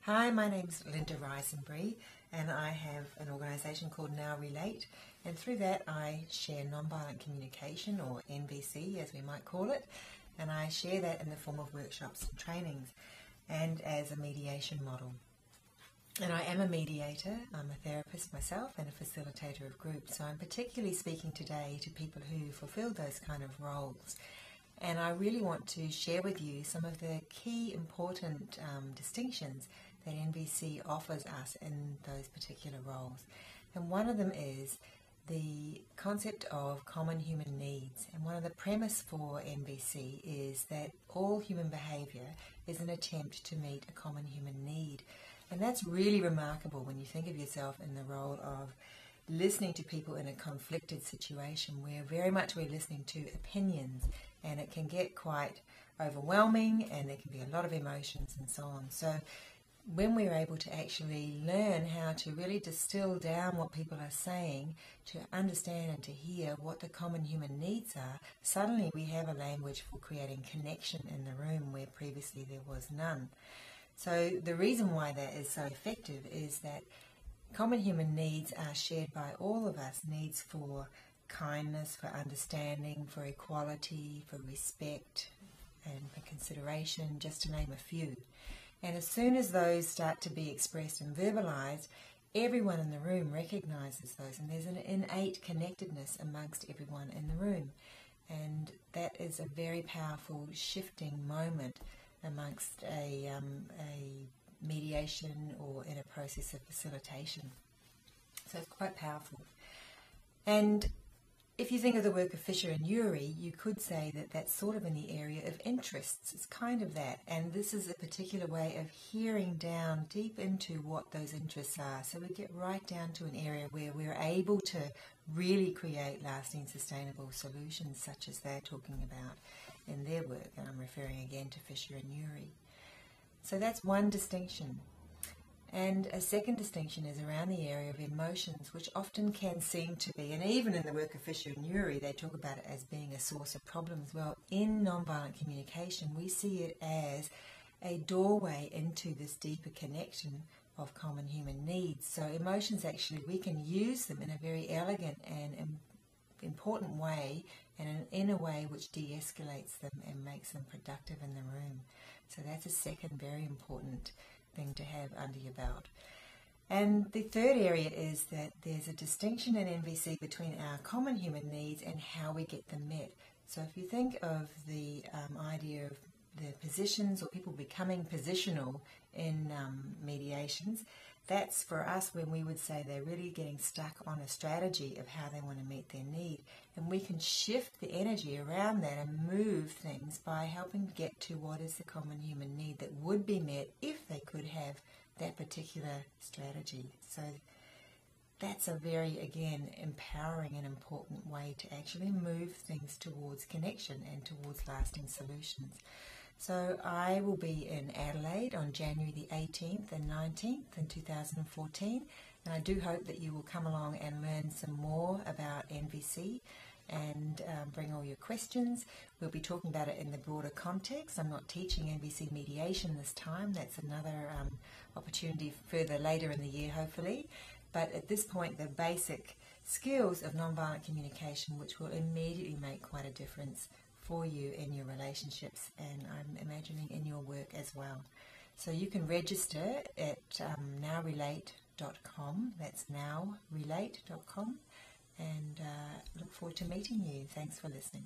Hi, my name's Linda Risenbury and I have an organisation called Now Relate, and through that I share nonviolent communication, or NVC as we might call it, and I share that in the form of workshops and trainings and as a mediation model. And I am a mediator, I'm a therapist myself and a facilitator of groups, so I'm particularly speaking today to people who fulfill those kind of roles. And I really want to share with you some of the key important distinctions that NVC offers us in those particular roles. And one of them is the concept of common human needs. And one of the premise for NVC is that all human behaviour is an attempt to meet a common human need. And that's really remarkable when you think of yourself in the role of listening to people in a conflicted situation where very much we're listening to opinions, and it can get quite overwhelming and there can be a lot of emotions and so on. So when we're able to actually learn how to really distill down what people are saying, to understand and to hear what the common human needs are, suddenly we have a language for creating connection in the room where previously there was none. So the reason why that is so effective is that common human needs are shared by all of us. Needs for kindness, for understanding, for equality, for respect and for consideration, just to name a few. And as soon as those start to be expressed and verbalized, everyone in the room recognizes those, and there's an innate connectedness amongst everyone in the room. And that is a very powerful shifting moment amongst a mediation or in a process of facilitation. So it's quite powerful. And if you think of the work of Fisher and Ury, you could say that that's sort of in the area of interests. It's kind of that. And this is a particular way of hearing down deep into what those interests are. So we get right down to an area where we're able to really create lasting, sustainable solutions, such as they're talking about in their work. And I'm referring again to Fisher and Ury. So that's one distinction. And a second distinction is around the area of emotions, which often can seem to be, and even in the work of Fisher and Ury, they talk about it as being a source of problems. Well, in nonviolent communication, we see it as a doorway into this deeper connection of common human needs. So emotions, actually, we can use them in a very elegant and important way, and in a way which de-escalates them and makes them productive in the room. So that's a second very important thing to have under your belt. And the third area is that there's a distinction in NVC between our common human needs and how we get them met. So if you think of the idea of the positions or people becoming positional in mediations, that's for us when we would say they're really getting stuck on a strategy of how they want to meet their need. And we can shift the energy around that and move things by helping get to what is the common human need that would be met if they could have that particular strategy. So that's a very, again, empowering and important way to actually move things towards connection and towards lasting solutions. So I will be in Adelaide on January the 18th and 19th in 2014, and I do hope that you will come along and learn some more about NVC and bring all your questions. We'll be talking about it in the broader context. I'm not teaching NVC mediation this time. That's another opportunity further later in the year, hopefully. But at this point, the basic skills of nonviolent communication, which will immediately make quite a difference for you in your relationships, and I'm imagining in your work as well. So you can register at nowrelate.com. That's nowrelate.com, and look forward to meeting you. Thanks for listening.